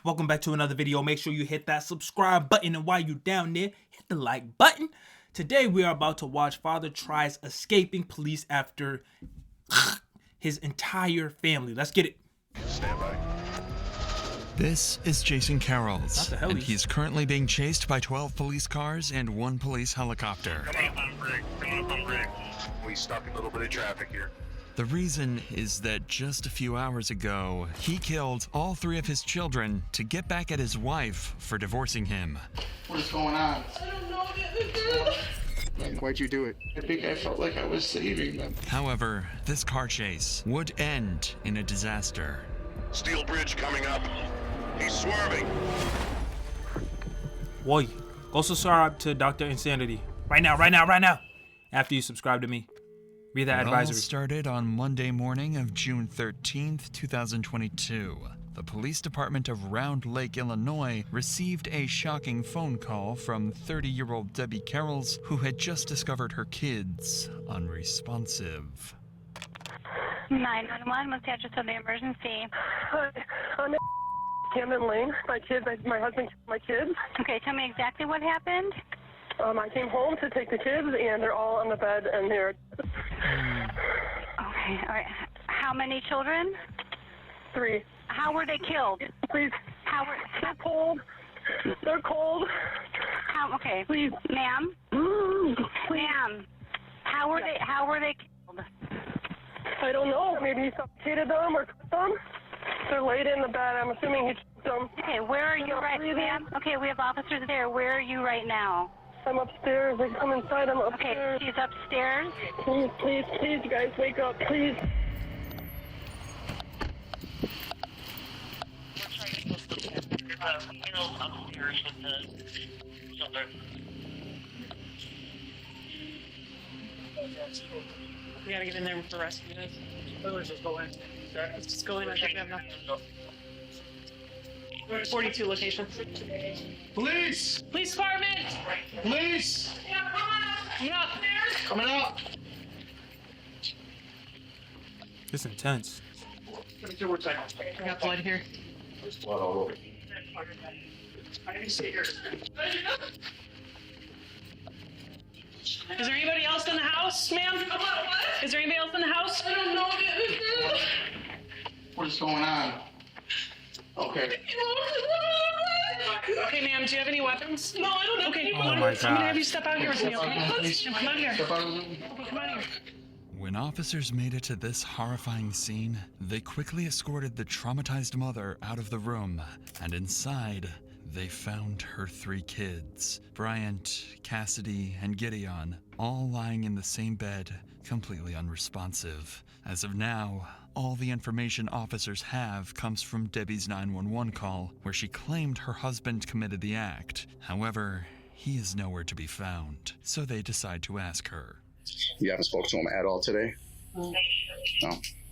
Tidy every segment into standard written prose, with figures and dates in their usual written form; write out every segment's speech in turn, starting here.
Welcome back to another video. Make sure you hit that subscribe button, and while you're down there, hit the like button. Today we are about to watch father tries escaping police after his entire family. Let's get it. Stand by. This is Jason Carrolls, Not the and helis. he's currently being chased by 12 police cars and 1 police helicopter. Come on, Greg. We stuck in a little bit of traffic here. The reason is that just a few hours ago, he killed all 3 of his children to get back at his wife for divorcing him. What is going on? I don't know. Like, why'd you do it? I think I felt like I was saving them. However, this car chase would end in a disaster. Steel bridge coming up. He's swerving. Boy, go subscribe to Dr. Insanity. Right now. After you subscribe to me. Read that It all advisory. started on Monday morning of June 13th, 2022. The police department of Round Lake, Illinois, received a shocking phone call from 30-year-old Debbie Carrolls, who had just discovered her kids unresponsive. 911, what's the address of the emergency? Hi, I'm at Camden Lane. My husband killed my kids. Okay, tell me exactly what happened. I came home to take the kids, and they're all on the bed, and they're Okay, all right. How many children? 3. How were they killed? Please, they're cold. They're cold. Okay, Please. ma'am? Ma'am, how were they killed? I don't know. Maybe he suffocated them or cut them. They're laid in the bed. I'm assuming he took them. Okay, where are you right now, ma'am? Okay, we have officers there. Where are you right now? I'm upstairs. They come inside. I'm Okay, upstairs. she's upstairs. Please, you guys, wake up, please. Upstairs with the children. We gotta get in there with the rest of you guys. Let's just go in. Let's just go in. I think we have enough. We're at 42 locations. Police! Police department! Police! Coming up! Coming up! It's intense. Let me see what's that. I got blood here. There's blood all over. Is there anybody else in the house, ma'am? Is there anybody else in the house? I don't know. What is going on? Okay. Okay, ma'am, do you have any weapons? No, I don't know. Okay, Oh my I'm gonna have God. you step out here with me, okay? Please. Come out here. Step out of the room. Okay, come out here. When officers made it to this horrifying scene, they quickly escorted the traumatized mother out of the room, and inside, they found her 3 kids, Bryant, Cassidy, and Gideon, all lying in the same bed, completely unresponsive. As of now, all the information officers have comes from Debbie's 911 call, where she claimed her husband committed the act. However, he is nowhere to be found, so they decide to ask her. You haven't spoken to him at all today? No.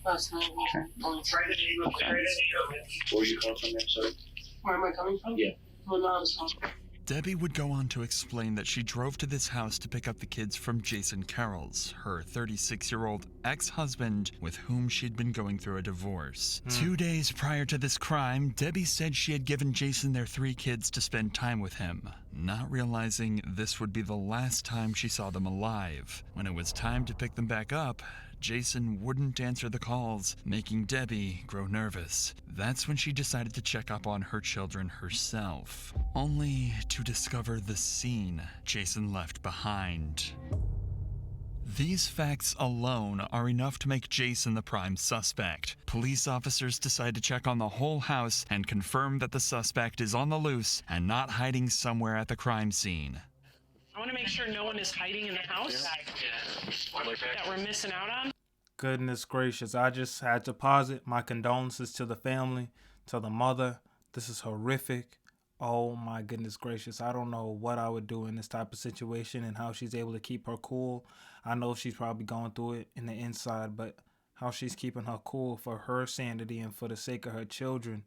Last night. Okay. Where are you coming from there, sir? Where am I coming from? Yeah. My mom's home. Debbie would go on to explain that she drove to this house to pick up the kids from Jason Carrolls, her 36-year-old ex-husband with whom she'd been going through a divorce. 2 days prior to this crime, Debbie said she had given Jason their 3 kids to spend time with him, not realizing this would be the last time she saw them alive. When it was time to pick them back up, Jason wouldn't answer the calls, making Debbie grow nervous. That's when she decided to check up on her children herself, only to discover the scene Jason left behind. These facts alone are enough to make Jason the prime suspect. Police officers decide to check on the whole house and confirm that the suspect is on the loose and not hiding somewhere at the crime scene. I want to make sure no one is hiding in the house that we're missing out on. Goodness gracious, I just had to pause it. My condolences to the family, to the mother. This is horrific. Oh my goodness gracious. I don't know what I would do in this type of situation and how she's able to keep her cool. I know she's probably going through it in the inside, but how she's keeping her cool for her sanity and for the sake of her children.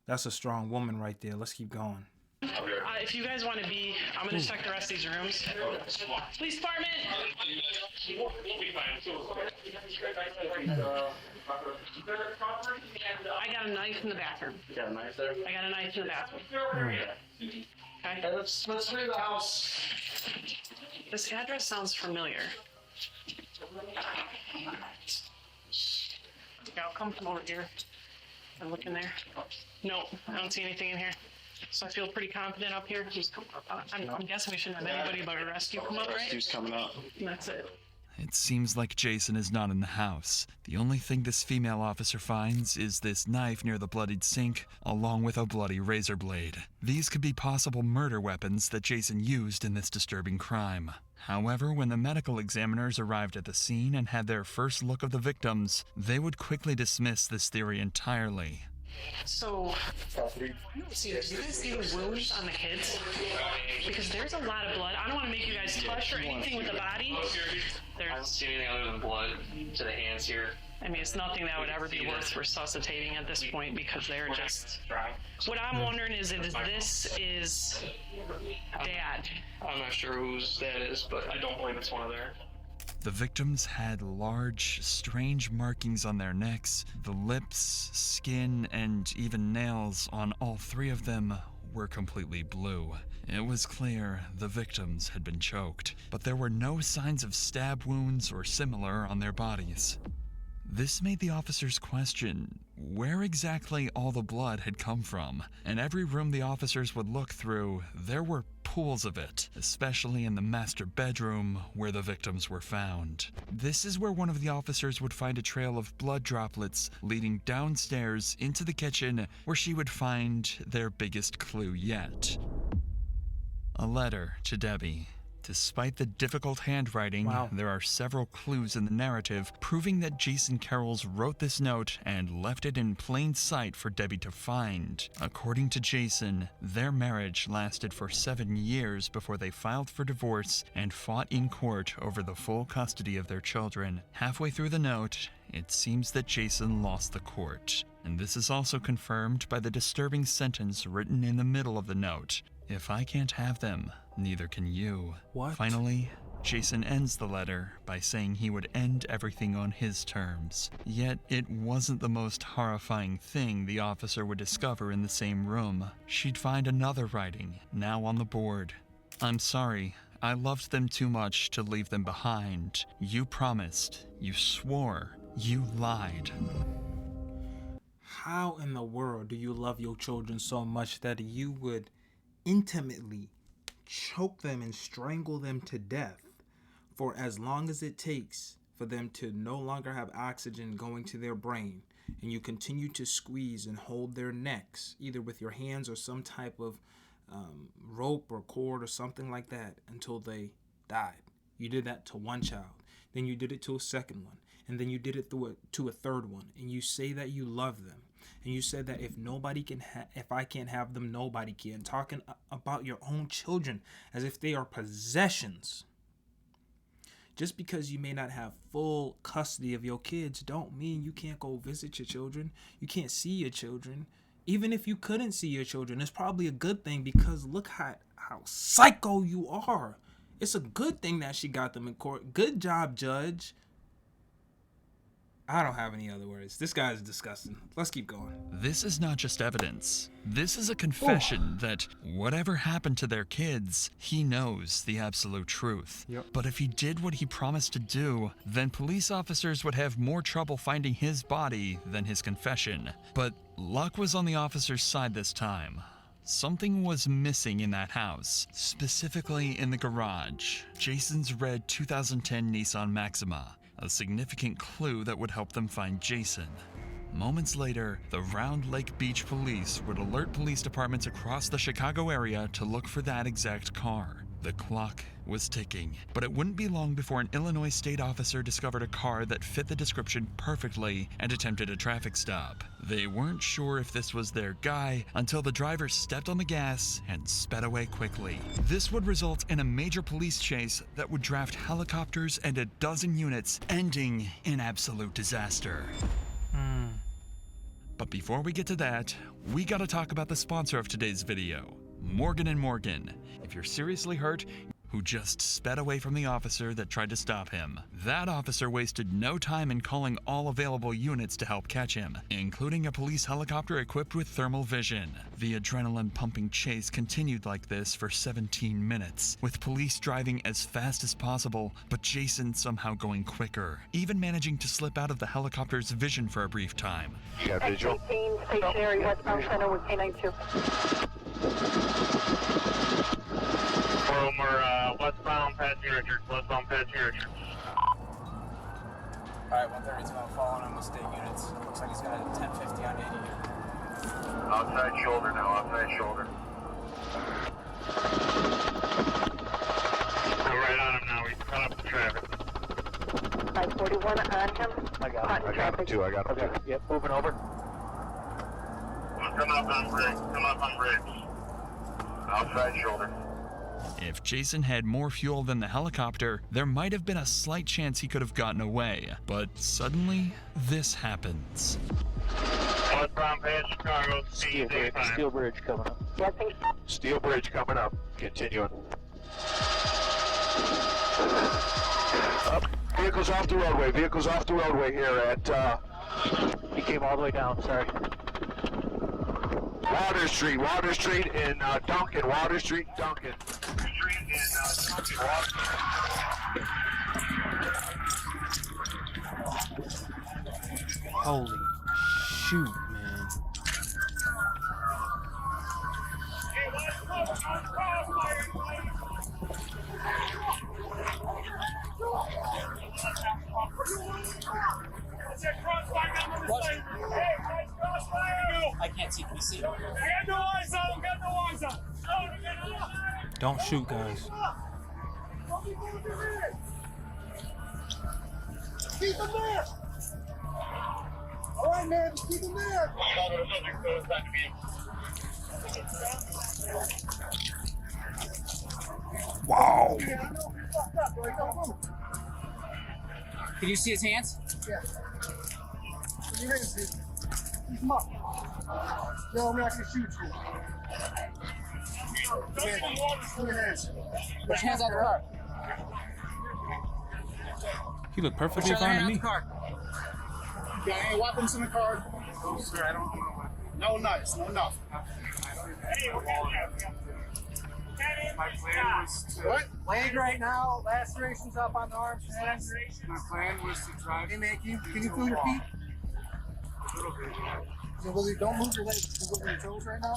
That's a strong woman right there. Let's keep going. if you guys want to be, I'm going to check the rest of these rooms. Police department! I got a knife in the bathroom. You got a knife there? I got a knife in the bathroom. Okay. Hey, let's leave the house. This address sounds familiar. Yeah, I'll come from over here and look in there. No, I don't see anything in here. So I feel pretty confident up here. I'm guessing we shouldn't have anybody but a rescue come up, right? Rescue's coming up. And that's it. It seems like Jason is not in the house. The only thing this female officer finds is this knife near the bloodied sink, along with a bloody razor blade. These could be possible murder weapons that Jason used in this disturbing crime. However, when the medical examiners arrived at the scene and had their first look of the victims, they would quickly dismiss this theory entirely. So, do you guys see the wounds on the kids? Because there's a lot of blood. I don't want to make you guys touch or anything with the body. I don't see anything other than blood to the hands here. I mean, it's nothing that would ever be worth resuscitating at this point because they're just... What I'm wondering is if this is Dad. I'm not sure whose that is, but I don't believe it's one of theirs. The victims had large, strange markings on their necks. The lips, skin, and even nails on all three of them were completely blue. It was clear the victims had been choked, but there were no signs of stab wounds or similar on their bodies. This made the officers question where exactly all the blood had come from. In every room the officers would look through, there were pools of it, especially in the master bedroom where the victims were found. This is where one of the officers would find a trail of blood droplets leading downstairs into the kitchen, where she would find their biggest clue yet. A letter to Debbie. Despite the difficult handwriting, there are several clues in the narrative proving that Jason Carrolls wrote this note and left it in plain sight for Debbie to find. According to Jason, their marriage lasted for 7 years before they filed for divorce and fought in court over the full custody of their children. Halfway through the note, it seems that Jason lost the court. And this is also confirmed by the disturbing sentence written in the middle of the note. If I can't have them, neither can you. What? Finally, Jason ends the letter by saying he would end everything on his terms. Yet, it wasn't the most horrifying thing the officer would discover in the same room. She'd find another writing, now on the board. I'm sorry. I loved them too much to leave them behind. You promised. You swore. You lied. How in the world do you love your children so much that you would intimately choke them and strangle them to death for as long as it takes for them to no longer have oxygen going to their brain, and you continue to squeeze and hold their necks either with your hands or some type of rope or cord or something like that until they died? You did that to one child, then you did it to a second one, and then you did it to a third one, and you say that you love them. And you said that if I can't have them, nobody can. Talking about your own children as if they are possessions. Just because you may not have full custody of your kids don't mean you can't go visit your children. You can't see your children. Even if you couldn't see your children, it's probably a good thing because look how psycho you are. It's a good thing that she got them in court. Good job, judge. I don't have any other words. This guy is disgusting. Let's keep going. This is not just evidence. This is a confession that whatever happened to their kids, he knows the absolute truth. Yep. But if he did what he promised to do, then police officers would have more trouble finding his body than his confession. But luck was on the officer's side this time. Something was missing in that house, specifically in the garage. Jason's red 2010 Nissan Maxima. A significant clue that would help them find Jason. Moments later, the Round Lake Beach police would alert police departments across the Chicago area to look for that exact car. The clock was ticking, but it wouldn't be long before an Illinois state officer discovered a car that fit the description perfectly and attempted a traffic stop. They weren't sure if this was their guy until the driver stepped on the gas and sped away quickly. This would result in a major police chase that would draft helicopters and a dozen units, ending in absolute disaster. But before we get to that, we gotta talk about the sponsor of today's video. Morgan & Morgan. If you're seriously hurt, who just sped away from the officer that tried to stop him. That officer wasted no time in calling all available units to help catch him, including a police helicopter equipped with thermal vision. The adrenaline-pumping chase continued like this for 17 minutes, with police driving as fast as possible, but Jason somehow going quicker, even managing to slip out of the helicopter's vision for a brief time. You got visual? Stationary, westbound center with K92. We're westbound Patsy Richards. Westbound Patsy Richards. Alright, 132, I'm following him with state units. Looks like he's got a 1050 on 80 here. Outside shoulder now, outside shoulder. We're right on him now. He's caught up to traffic. 541 on him. I got him too. Yep, moving over. Come up on bridge. Come up on bridge. Outside shoulder. If Jason had more fuel than the helicopter, there might have been a slight chance he could have gotten away. But suddenly, this happens. Westbound past Chicago. Steel Bridge coming up. Steel Bridge coming up. Continuing. Up. Vehicles off the roadway. Vehicles off the roadway here at, he came all the way down, sorry. Water Street in Duncan. Water Street, Duncan. Holy shoot, man. I can't see. Can you see? Don't shoot, guys. Keep him there! Alright, man, keep him there! Wow. Can you see his hands? Yeah. Keep him up. No, I'm not gonna shoot you. Come here. Put your hands. Put your hands out of the car. He looked perfectly Put your fine hand to out me. the car. Got any weapons in the car? No, sir, I don't. No knives, no nothing. My plan was to. What? Leg right now, lacerations up on the arms and hands. My plan was to drive. Hey, man, can you feel your feet? A little bit. So, Willie, don't move your legs. Can you go over your toes right now?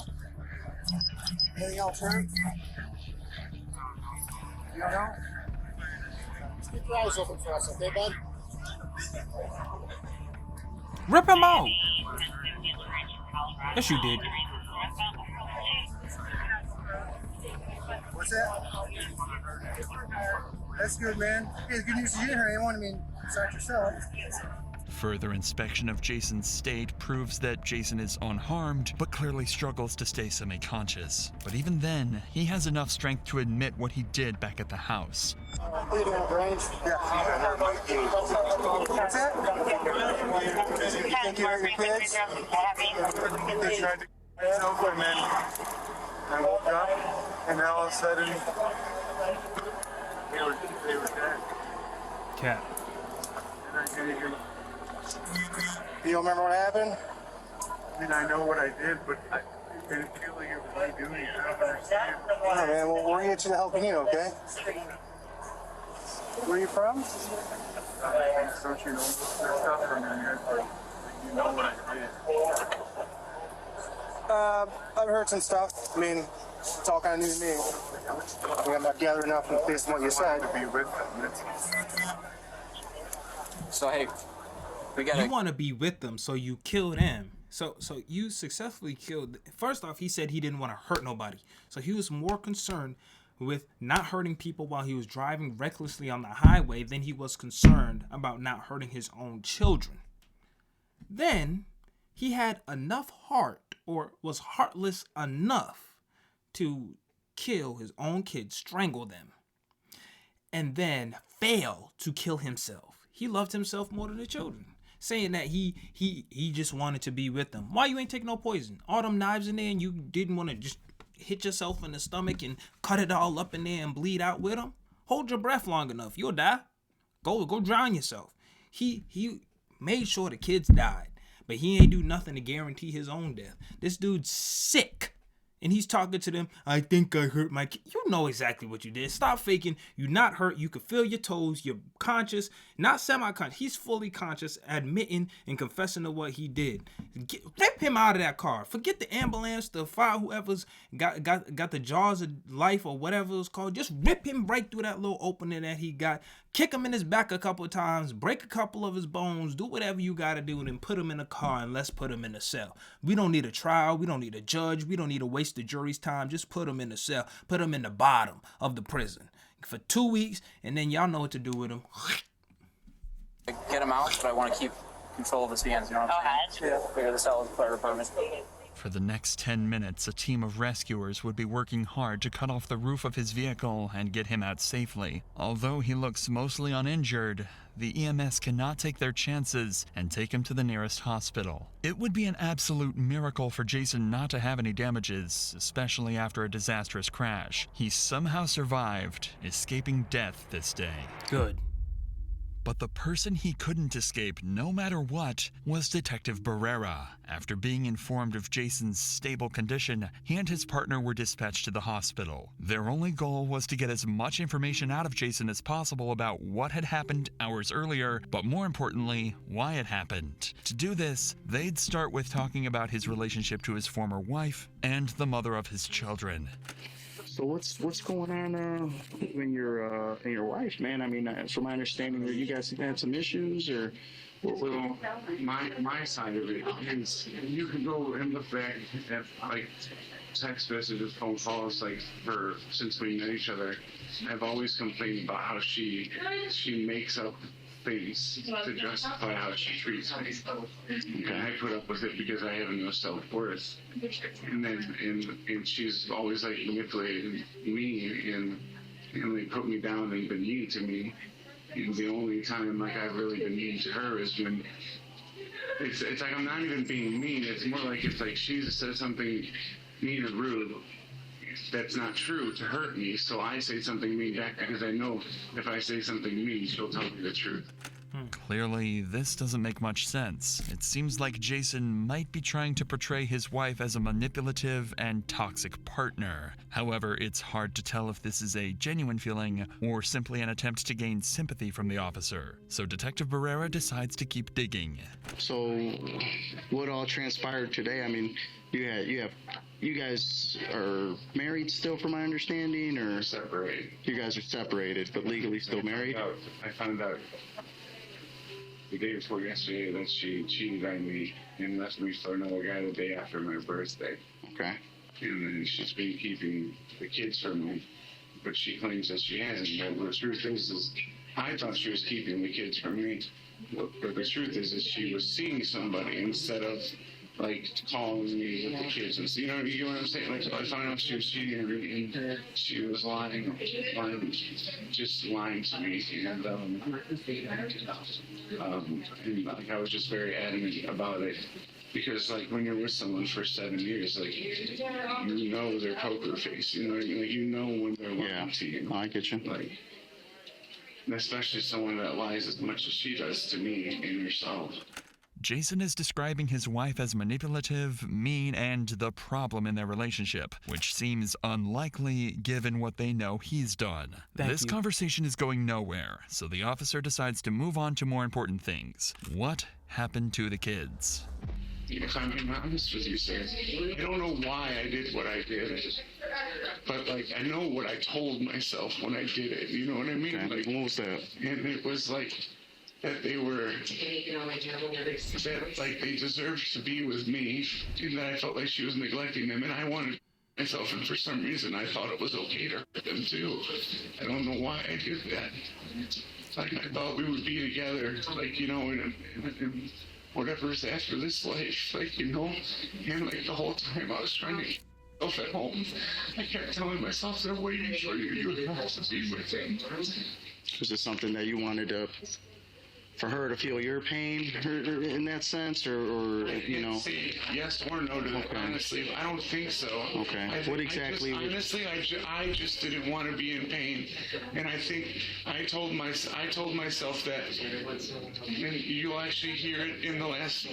Anything else hurt? You don't know? Just keep your eyes open for us, okay, bud? Rip him out. Yes, you did. What's that? That's good, man. Hey, the good news is you didn't hurt anyone. I mean, besides yourself. Further inspection of Jason's state proves that Jason is unharmed, but clearly struggles to stay semi-conscious. But even then, he has enough strength to admit what he did back at the house. Bleeding out of range? Yeah. What's that? You think you hurt your kids? They tried to get over, and then I woke up, and all of a sudden, they were dead. Cat. And I didn't even. You don't remember what happened? I mean, I know what I did, but I didn't feel like it was me doing it. I don't understand. All right, man. Well, we're going to get you the help you need, okay? Where are you from? Don't you know there's stuff from there, but you know what I did. I've heard some stuff. I mean, it's all kind of new to me. I mean, I'm not gathering enough based on what you said. To be with them. So hey, we got. You want to be with them, so you killed him. So you successfully killed. First off, he said he didn't want to hurt nobody. So he was more concerned with not hurting people while he was driving recklessly on the highway than he was concerned about not hurting his own children. Then he had enough heart, or was heartless enough, to kill his own kids, strangle them, and then fail to kill himself. He loved himself more than the children, saying that he just wanted to be with them. Why you ain't take no poison? All them knives in there, and you didn't want to just hit yourself in the stomach and cut it all up in there and bleed out with him? Hold your breath long enough. You'll die. Go drown yourself. He made sure the kids died, but he ain't do nothing to guarantee his own death. This dude's sick. And he's talking to them, I think I hurt my kid. You know exactly what you did. Stop faking. You're not hurt. You can feel your toes. You're conscious, not semi-conscious. He's fully conscious, admitting and confessing to what he did. Rip him out of that car. Forget the ambulance, the fire, whoever's got the jaws of life or whatever it's called. Just rip him right through that little opening that he got. Kick him in his back a couple of times. Break a couple of his bones. Do whatever you got to do and then put him in a car and let's put him in a cell. We don't need a trial. We don't need a judge. We don't need to waste the jury's time. Just put him in a cell. Put him in the bottom of the prison for 2 weeks, and then y'all know what to do with him. Get him out, but I want to keep control of his hands. You know what I'm saying? Clear the cell with fire department. For the next 10 minutes, a team of rescuers would be working hard to cut off the roof of his vehicle and get him out safely. Although he looks mostly uninjured, the EMS cannot take their chances and take him to the nearest hospital. It would be an absolute miracle for Jason not to have any damages, especially after a disastrous crash. He somehow survived, escaping death this day. Good. But the person he couldn't escape, no matter what, was Detective Barrera. After being informed of Jason's stable condition, he and his partner were dispatched to the hospital. Their only goal was to get as much information out of Jason as possible about what had happened hours earlier, but more importantly, why it happened. To do this, they'd start with talking about his relationship to his former wife and the mother of his children. So what's going on in your wife, man? I mean, from my understanding, you guys have had some issues, or well, my side of it is you can go and look back at like text messages, phone calls, like since we met each other. I've always complained about how she makes up things to justify how she treats me. And I put up with it because I have no self-worth. And she's always like manipulated me and like put me down and been mean to me. And the only time like I've really been mean to her is when it's like I'm not even being mean. It's more like it's like she says something mean or rude that's not true to hurt me, so I say something mean back because I know if I say something mean, she'll tell me the truth. Clearly, this doesn't make much sense. It seems like Jason might be trying to portray his wife as a manipulative and toxic partner. However, it's hard to tell if this is a genuine feeling or simply an attempt to gain sympathy from the officer. So Detective Barrera decides to keep digging. So what all transpired today? I mean, you guys are married still, from my understanding, or separated? You guys are separated, but legally still married? I found out the day before yesterday that she cheated on me and left me for another guy the day after my birthday. Okay. And then she's been keeping the kids from me, but she claims that she hasn't. But the truth is I thought she was keeping the kids from me. But the truth is she was seeing somebody instead of like calling me with the kids. And you know what I'm saying? Like I found out she was cheating and she was lying, just lying to me. And like I was just very adamant about it. Because like when you're with someone for 7 years, like you know their poker face, you know what I mean? Like you know when they're lying to you. I get you. Like, especially someone that lies as much as she does to me and herself. Jason is describing his wife as manipulative, mean, and the problem in their relationship, which seems unlikely given what they know he's done. This conversation is going nowhere, so the officer decides to move on to more important things. What happened to the kids? If I'm being honest with you, sir, I don't know why I did what I did. But, like, I know what I told myself when I did it. You know what I mean? Okay. Like, what was that? And it was, like, that they were, that, like, they deserved to be with me. And that I felt like she was neglecting them. And I wanted myself, and for some reason, I thought it was okay to hurt them, too. I don't know why I did that. Like, I thought we would be together, like, you know, and whatever's after this life, like, you know, and like the whole time I was trying to get myself at home, I kept telling myself that I'm waiting for you, you have to be with him. Was this something that you wanted to for her to feel your pain in that sense, or you know? Say yes or no to that. Okay. Honestly, I don't think so. Okay. What exactly? I just didn't want to be in pain, and I think I told myself that, and you'll actually hear it in the last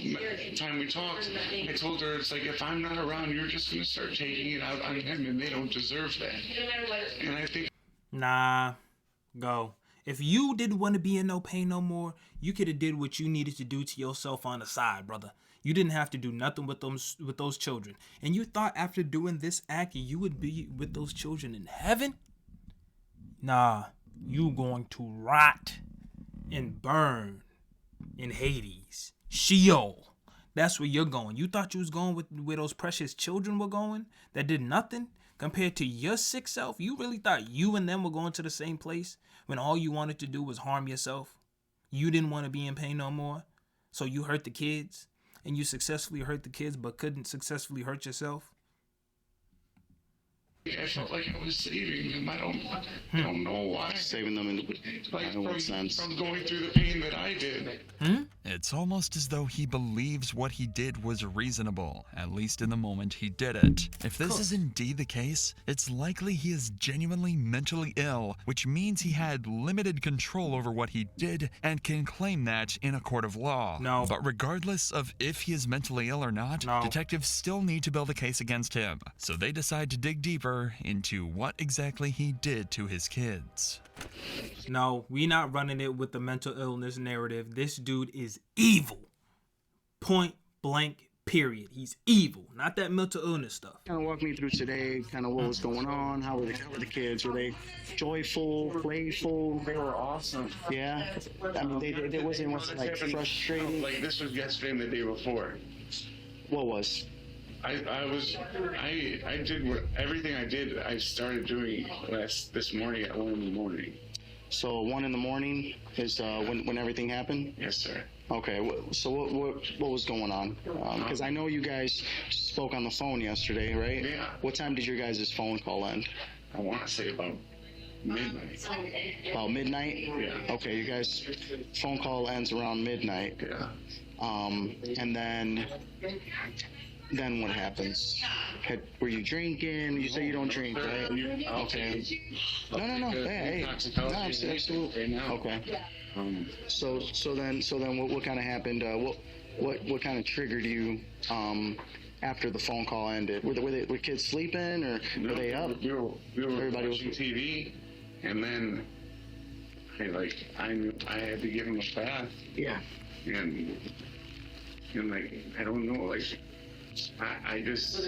time we talked. I told her, it's like, if I'm not around, you're just gonna start taking it out on him, and they don't deserve that. And I think. Nah, go. If you didn't want to be in no pain no more, you could have did what you needed to do to yourself on the side, brother. You didn't have to do nothing with those children. And you thought after doing this act, you would be with those children in heaven? Nah, you going to rot and burn in Hades. Sheol. That's where you're going. You thought you was going with where those precious children were going that did nothing compared to your sick self? You really thought you and them were going to the same place when all you wanted to do was harm yourself? You didn't want to be in pain no more, so you hurt the kids, and you successfully hurt the kids but couldn't successfully hurt yourself? I felt like I was saving them. I don't know why. Saving them in what sense? From going through the pain that I did. It's almost as though he believes what he did was reasonable, at least in the moment he did it. If this is indeed the case, it's likely he is genuinely mentally ill, which means he had limited control over what he did and can claim that in a court of law. No. But regardless of if he is mentally ill or not, detectives still need to build a case against him. So they decide to dig deeper into what exactly he did to his kids. No, we not running it with the mental illness narrative. This dude is evil. Point blank, period. He's evil. Not that mental illness stuff. Kind of walk me through today, kind of what was going on. How were the kids? Were they joyful, playful? They were awesome. Yeah? I mean, they wasn't like frustrating. Like this was yesterday and the day before. What was? I did everything I did. I started doing this morning at 1 a.m. So 1 a.m. is when everything happened? Yes, sir. Okay. So what was going on? Because I know you guys spoke on the phone yesterday, right? Yeah. What time did your guys' phone call end? I want to say about midnight. About midnight? Yeah. Okay. You guys' phone call ends around midnight. Yeah. And then what happens? Were you drinking? You say you don't drink, right? Okay. No. Hey. No, absolutely. Okay. So then what kind of happened? What kind of triggered you after the phone call ended? Were kids sleeping or were they up? We were Everybody watching TV, and then I knew I had to give him a bath. Yeah. And I don't know, I just,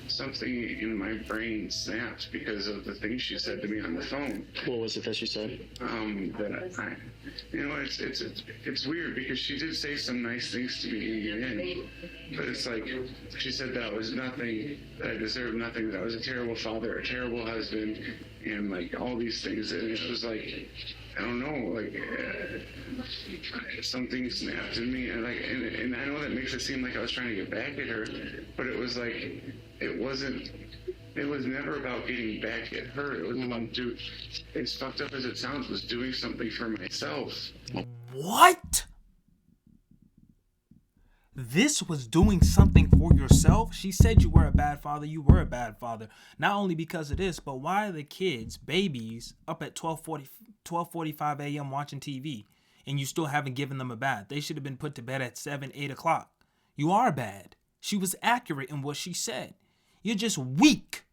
something in my brain snapped because of the things she said to me on the phone. What was it that she said? That it's weird because she did say some nice things to me in the end, but it's like, she said that I was nothing, that I deserved nothing, that I was a terrible father, a terrible husband, and all these things, and it was like, I don't know, something snapped in me, and I know that makes it seem like I was trying to get back at her, but it was like, it was never about getting back at her. It was about as fucked up as it sounds, was doing something for myself. What? This was doing something for yourself? She said you were a bad father. You were a bad father. Not only because of this, but why are the kids, babies, up at 12:45 a.m. watching TV, and you still haven't given them a bath? They should have been put to bed at 7, 8 o'clock. You are bad. She was accurate in what she said. You're just weak.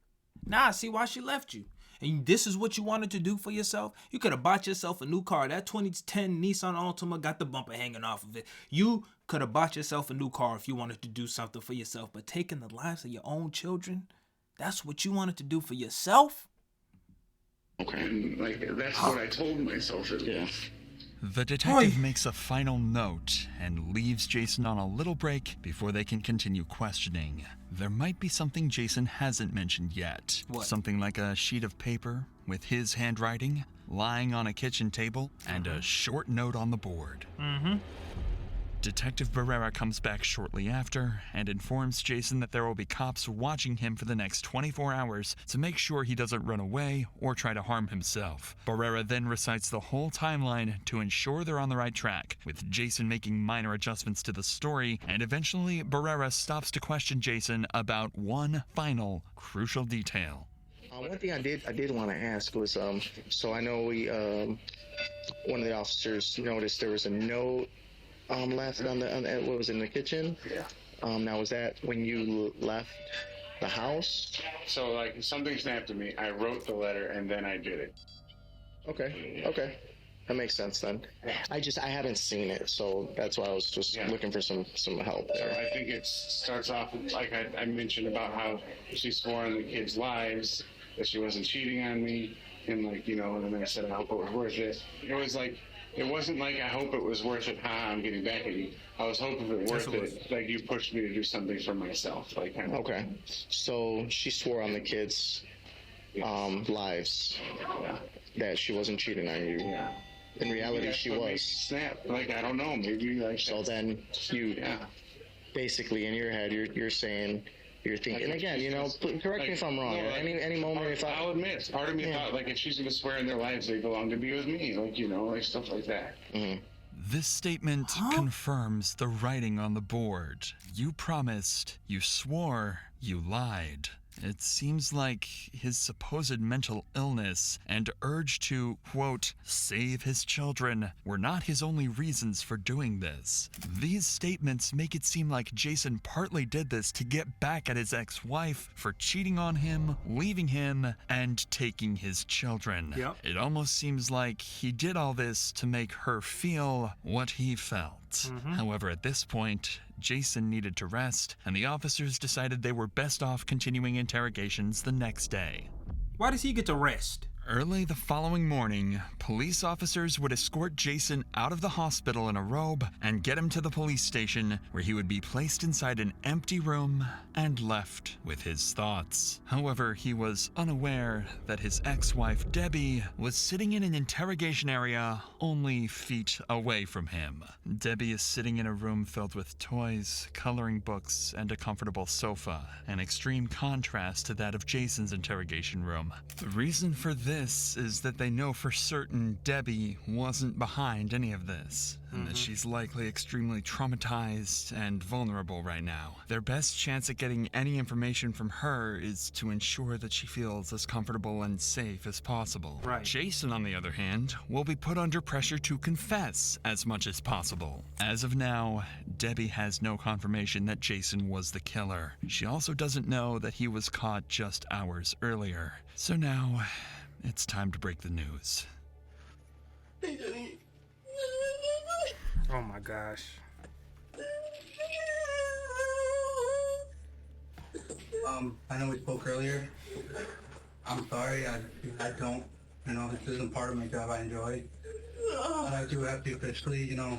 Now I see why she left you. And this is what you wanted to do for yourself? You could have bought yourself a new car. That 2010 Nissan Altima got the bumper hanging off of it. You could have bought yourself a new car if you wanted to do something for yourself. But taking the lives of your own children, that's what you wanted to do for yourself? Okay. And that's what I told myself. Yeah. The detective makes a final note and leaves Jason on a little break before they can continue questioning. There might be something Jason hasn't mentioned yet. What? Something like a sheet of paper with his handwriting lying on a kitchen table and a short note on the board. Detective Barrera comes back shortly after and informs Jason that there will be cops watching him for the next 24 hours to make sure he doesn't run away or try to harm himself. Barrera then recites the whole timeline to ensure they're on the right track, with Jason making minor adjustments to the story, and eventually Barrera stops to question Jason about one final crucial detail. One thing I did want to ask was, so I know one of the officers noticed there was a note left on what was in the kitchen. Yeah. Now, was that when you left the house? So, like, something snapped at me. I wrote the letter, and then I did it. Okay. That makes sense then. I haven't seen it, so that's why I was just looking for some help there. So I think it starts off, like I mentioned about how she swore on the kids' lives that she wasn't cheating on me, and like, you know, and then I said, I hope it was worth it. It was like, it wasn't like, I hope it was worth it, I'm getting back at you. I was hoping it was worth it, like you pushed me to do something for myself. Like, kind of. Okay. So she swore on the kids' lives that she wasn't cheating on you. Yeah. In reality, she was. Snap. Like, I don't know, maybe like. So then you, basically in your head, you're saying, you're thinking, and again, you know, correct me if I'm wrong. Any moment, if I'll admit, part of me thought, like, if she's gonna swear in their lives, they belong to be with me, like, you know, like stuff like that. Mm-hmm. This statement confirms the writing on the board. You promised, you swore, you lied. It seems like his supposed mental illness and urge to, quote, save his children were not his only reasons for doing this. These statements make it seem like Jason partly did this to get back at his ex-wife for cheating on him, leaving him, and taking his children. Yep. It almost seems like he did all this to make her feel what he felt. However, at this point, Jason needed to rest, and the officers decided they were best off continuing interrogations the next day. Why does he get to rest? Early the following morning, police officers would escort Jason out of the hospital in a robe and get him to the police station, where he would be placed inside an empty room and left with his thoughts. However, he was unaware that his ex-wife, Debbie, was sitting in an interrogation area only feet away from him. Debbie is sitting in a room filled with toys, coloring books, and a comfortable sofa, an extreme contrast to that of Jason's interrogation room. The reason for this is that they know for certain Debbie wasn't behind any of this, and that she's likely extremely traumatized and vulnerable right now. Their best chance at getting any information from her is to ensure that she feels as comfortable and safe as possible. Right. Jason, on the other hand, will be put under pressure to confess as much as possible. As of now, Debbie has no confirmation that Jason was the killer. She also doesn't know that he was caught just hours earlier. So now, it's time to break the news. Oh my gosh. I know we spoke earlier. I'm sorry, I don't, you know, this isn't part of my job I enjoy. But I do have to officially, you know,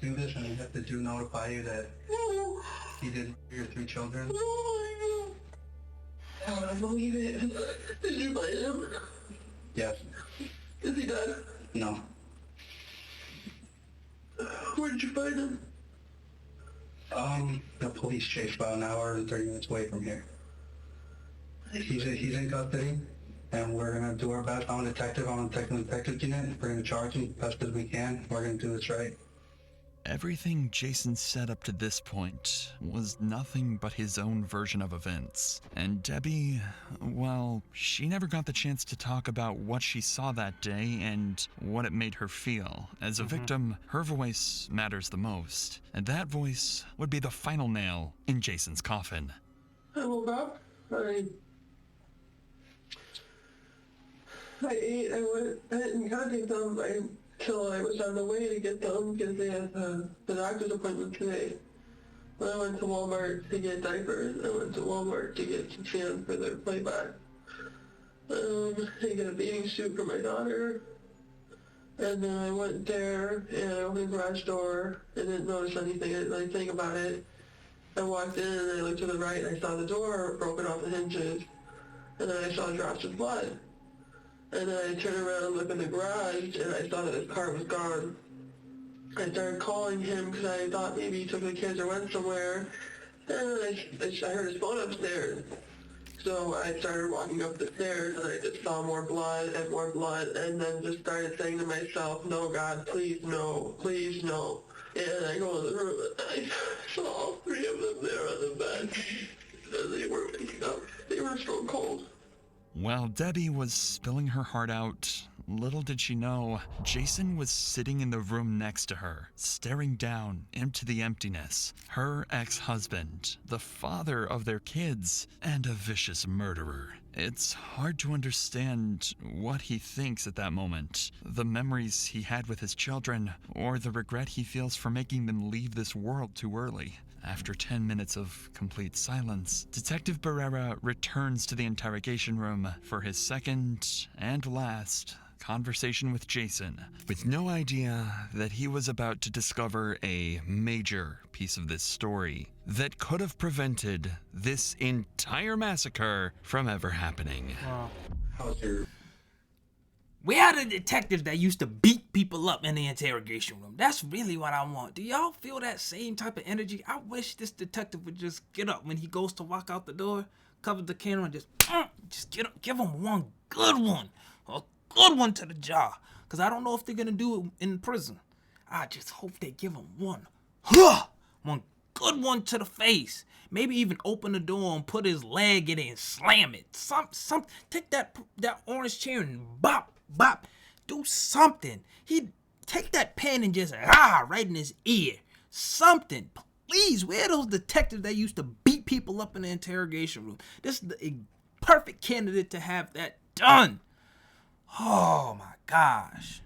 do this, and I have to notify you that he did your 3 children. I don't believe it. Did you find him? Yes. Is he dead? No. Where did you find him? The police chased about an hour and 30 minutes away from here. He's in custody, and we're gonna do our best. I'm a detective. I'm a detective unit. We're gonna charge him as best as we can. We're gonna do this right. Everything Jason said up to this point was nothing but his own version of events. And Debbie, well, she never got the chance to talk about what she saw that day and what it made her feel. As a victim, her voice matters the most, and that voice would be the final nail in Jason's coffin. I woke up. I ate. I didn't contact them until I was on the way to get them because they had the doctor's appointment today. I went to Walmart to get diapers. I went to Walmart to get some sand for their playback. I got a bathing suit for my daughter. And then I went there and I opened the garage door. I didn't notice anything. I didn't really think about it. I walked in and I looked to the right and I saw the door broken off the hinges. And then I saw drops of blood. And then I turned around and looked in the garage and I saw that his car was gone. I started calling him because I thought maybe he took the kids or went somewhere. And I heard his phone upstairs. So I started walking up the stairs and I just saw more blood, and then just started saying to myself, no, God, please no, please no. And I go in the room and I saw all three of them there on the bed. And they were waking up. They were so cold. While Debbie was spilling her heart out, little did she know, Jason was sitting in the room next to her, staring down into the emptiness. Her ex-husband, the father of their kids, and a vicious murderer. It's hard to understand what he thinks at that moment, the memories he had with his children, or the regret he feels for making them leave this world too early. After 10 minutes of complete silence, Detective Barrera returns to the interrogation room for his second and last conversation with Jason, with no idea that he was about to discover a major piece of this story that could have prevented this entire massacre from ever happening. How's your... We had a detective that used to beat people up in the interrogation room. That's really what I want. Do y'all feel that same type of energy? I wish this detective would just get up when he goes to walk out the door, cover the camera, and just get up, give him one good one. A good one to the jaw. Because I don't know if they're going to do it in prison. I just hope they give him one. One good one to the face. Maybe even open the door and put his leg in it and slam it. Take that orange chair and bop. Do something. He'd take that pen and just right in his ear. Something. Please, where are those detectives that used to beat people up in the interrogation room? This is the perfect candidate to have that done. Oh my gosh.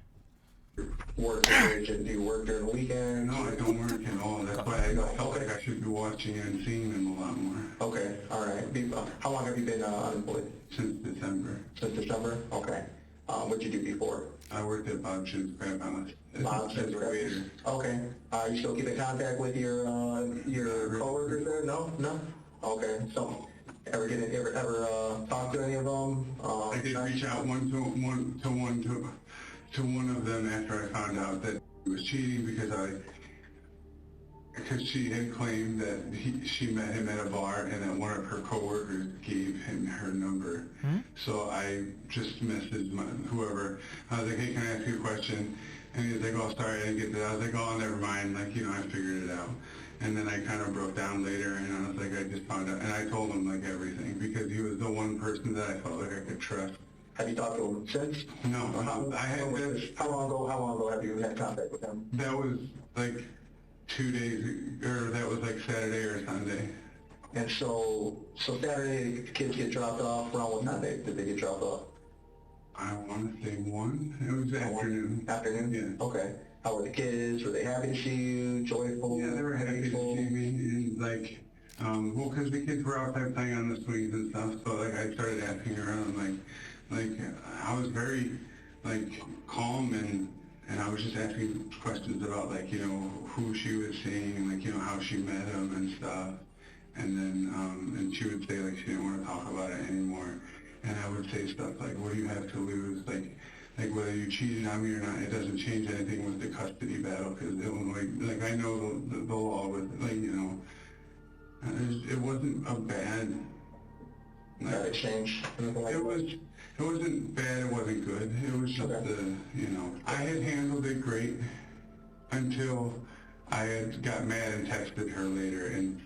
Work situation? Do you work during the weekend? No, I don't work at all. That's why I felt like I should be watching and seeing them a lot more. Okay, all right. How long have you been unemployed? Since December. Since December? Okay. What'd you do before? I worked at Bob Chin's Crab House. Bob Chin's Crab House. Okay. You still keep in contact with your coworkers there? No? Okay. So, ever talk to any of them? I did reach out to one of them after I found out that he was cheating because she had claimed that she met him at a bar and that one of her coworkers gave him her number. So I just messaged whoever. I was like, hey, can I ask you a question? And he was like, oh, sorry, I didn't get that. I was like, oh, never mind. Like, I figured it out. And then I kind of broke down later and I was like, I just found out. And I told him like everything because he was the one person that I felt like I could trust. Have you talked to him since? No. How long ago have you had contact with him? That was like 2 days, or that was like Saturday or Sunday. And so Saturday, the kids get dropped off. Around what time did they get dropped off? I want to say 1. It was afternoon. Afternoon? Yeah. Okay. How were the kids? Were they happy to see you? Joyful? Yeah, they were happy to see me. And like, well, because the kids were outside playing on the swings and stuff, so like I started asking around, like I was very like calm and I was just asking questions about like, who she was seeing and like, how she met him and stuff. And then, and she would say like she didn't want to talk about it anymore. And I would say stuff like, what do you have to lose? Like whether you cheated on me or not, it doesn't change anything with the custody battle because Illinois, like I know the law with like, it wasn't a bad exchange. It wasn't bad, it wasn't good. It was just I had handled it great until I had got mad and texted her later and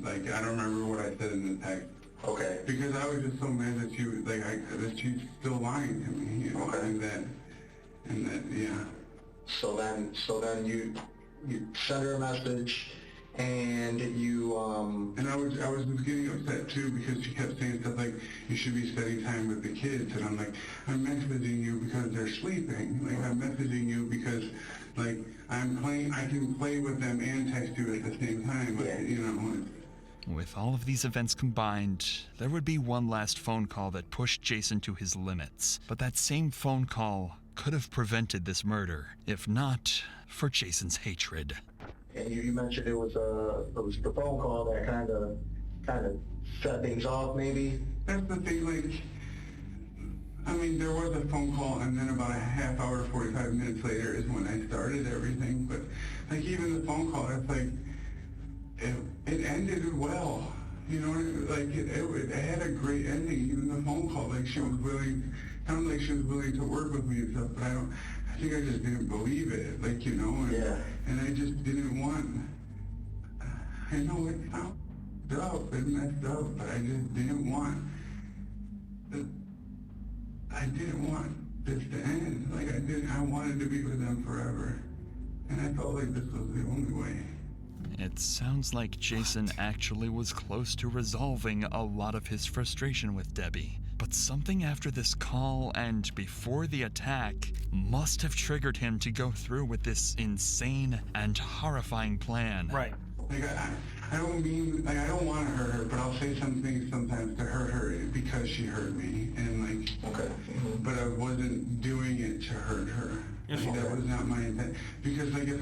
like I don't remember what I said in the text. Okay. Because I was just so mad that she was that she's still lying to me, okay. and that yeah. So then you send her a message. And you, And I was getting upset too because she kept saying stuff like, you should be spending time with the kids. And I'm like, I'm messaging you because they're sleeping. Like, I'm messaging you because, like, I can play with them and text you at the same time. Like, With all of these events combined, there would be one last phone call that pushed Jason to his limits. But that same phone call could have prevented this murder, if not for Jason's hatred. And you mentioned it was the phone call that kind of set things off, maybe. That's the thing. Like, I mean, there was a phone call, and then about a half hour, 45 minutes later is when I started everything. But like even the phone call, it's like it ended well. You know, like it had a great ending. Even the phone call, like she was willing, sounded like she was willing to work with me and stuff. But I think I just didn't believe it. Like, you know, and I just didn't want. I know it sounds up and messed up, but I just didn't want. I didn't want this to end. Like I wanted to be with them forever. And I felt like this was the only way. It sounds like Jason actually was close to resolving a lot of his frustration with Debbie. But something after this call and before the attack must have triggered him to go through with this insane and horrifying plan. Right. Like I don't mean, like I don't want to hurt her, but I'll say some things sometimes to hurt her because she hurt me. And like, but I wasn't doing it to hurt her. Like, that was not my intent. Because like if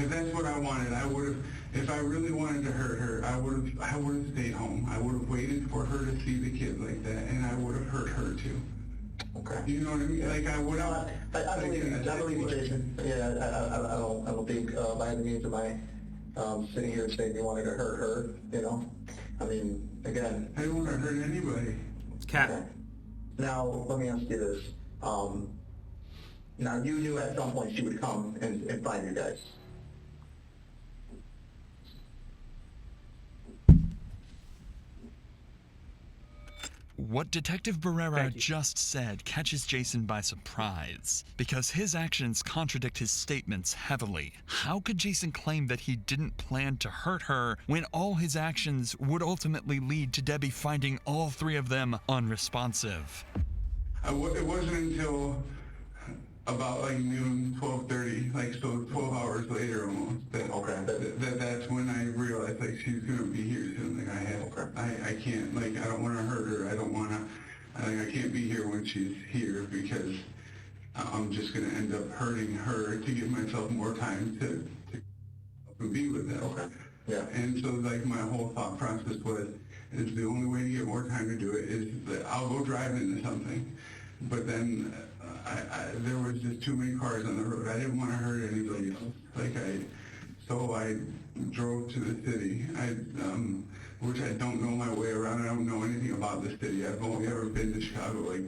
that's what I wanted, I would have. If I really wanted to hurt her, I would have stayed home. I would have waited for her to see the kid like that, and I would have hurt her too. Okay. You know what I mean? Like I would have. I believe you, Jason. Yeah, I don't think by any means am I sitting here saying you wanted to hurt her. You know, I mean, again. I don't want to hurt anybody. Cat. Okay. Now let me ask you this. Now you knew at some point she would come and find you guys. What Detective Barrera just said catches Jason by surprise, because his actions contradict his statements heavily. How could Jason claim that he didn't plan to hurt her when all his actions would ultimately lead to Debbie finding all three of them unresponsive? It wasn't until about like noon, 12:30, like so 12 hours later almost, that's when I realized like she's gonna be here soon. Like I can't, like I don't want to hurt her. I don't want to, like I can't be here when she's here because I'm just gonna end up hurting her to give myself more time to be with them. Okay. Yeah. And so like my whole thought process is the only way to get more time to do it is that I'll go drive into something, but then. There was just too many cars on the road. I didn't want to hurt anybody else. So I drove to the city. Which I don't know my way around. I don't know anything about the city. I've only ever been to Chicago, like,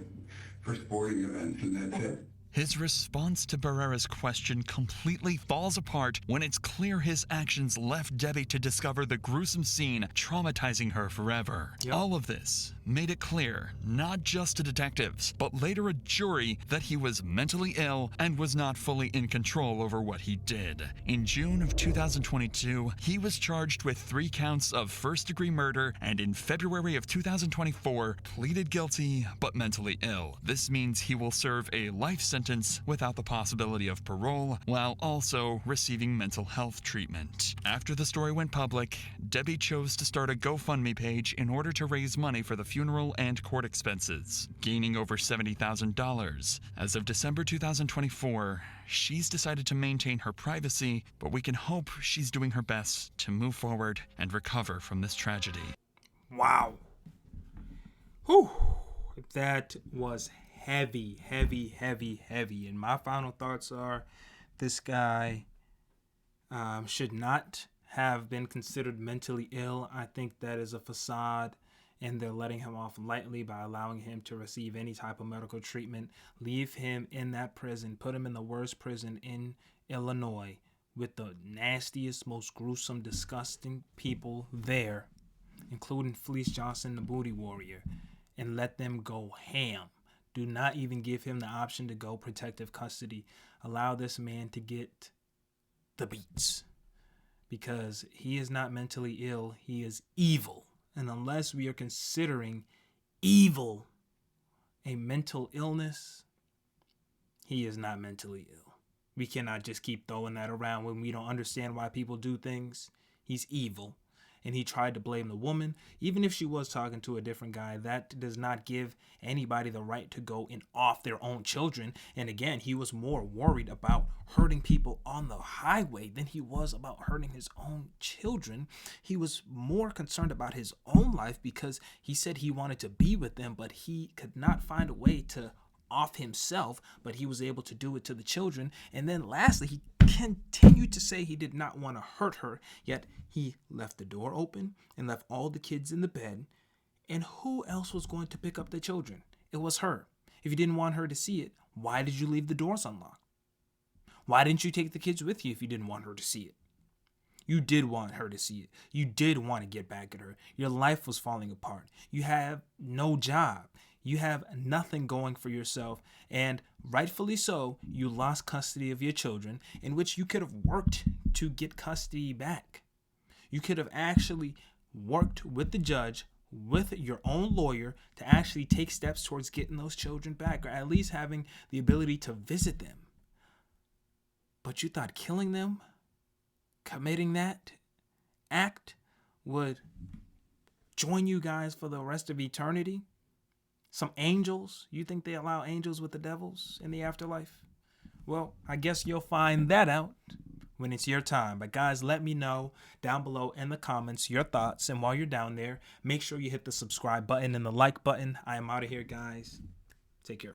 for sporting events, and that's it. His response to Barrera's question completely falls apart when it's clear his actions left Debbie to discover the gruesome scene, traumatizing her forever. Yep. All of this made it clear, not just to detectives, but later a jury, that he was mentally ill and was not fully in control over what he did. In June of 2022, he was charged with 3 counts of first-degree murder, and in February of 2024, pleaded guilty but mentally ill. This means he will serve a life sentence without the possibility of parole, while also receiving mental health treatment. After the story went public, Debbie chose to start a GoFundMe page in order to raise money for the funeral and court expenses, gaining over $70,000. As of December 2024, she's decided to maintain her privacy, but we can hope she's doing her best to move forward and recover from this tragedy. Wow. Whew. That was heavy. And my final thoughts are, this guy should not have been considered mentally ill. I think that is a facade, and they're letting him off lightly by allowing him to receive any type of medical treatment. Leave him in that prison. Put him in the worst prison in Illinois with the nastiest, most gruesome, disgusting people there, including Felice Johnson, the booty warrior, and let them go ham. Do not even give him the option to go protective custody. Allow this man to get the beats, because he is not mentally ill. He is evil. And unless we are considering evil a mental illness, he is not mentally ill. We cannot just keep throwing that around when we don't understand why people do things. He's evil. And he tried to blame the woman. Even if she was talking to a different guy, that does not give anybody the right to go and off their own children. And again, he was more worried about hurting people on the highway than he was about hurting his own children. He was more concerned about his own life because he said he wanted to be with them, but he could not find a way to off himself, but he was able to do it to the children. And then lastly, he continued to say he did not want to hurt her, yet he left the door open and left all the kids in the bed. And who else was going to pick up the children? It was her. If you didn't want her to see it, why did you leave the doors unlocked? Why didn't you take the kids with you if you didn't want her to see it? You did want her to see it. You did want to get back at her. Your life was falling apart. You have no job. You have nothing going for yourself. And rightfully so, you lost custody of your children, in which you could have worked to get custody back. You could have actually worked with the judge, with your own lawyer, to actually take steps towards getting those children back, or at least having the ability to visit them. But you thought killing them, committing that act, would join you guys for the rest of eternity? Some angels? You think they allow angels with the devils in the afterlife? Well, I guess you'll find that out when it's your time. But guys, let me know down below in the comments your thoughts. And while you're down there, make sure you hit the subscribe button and the like button. I am out of here, guys. Take care.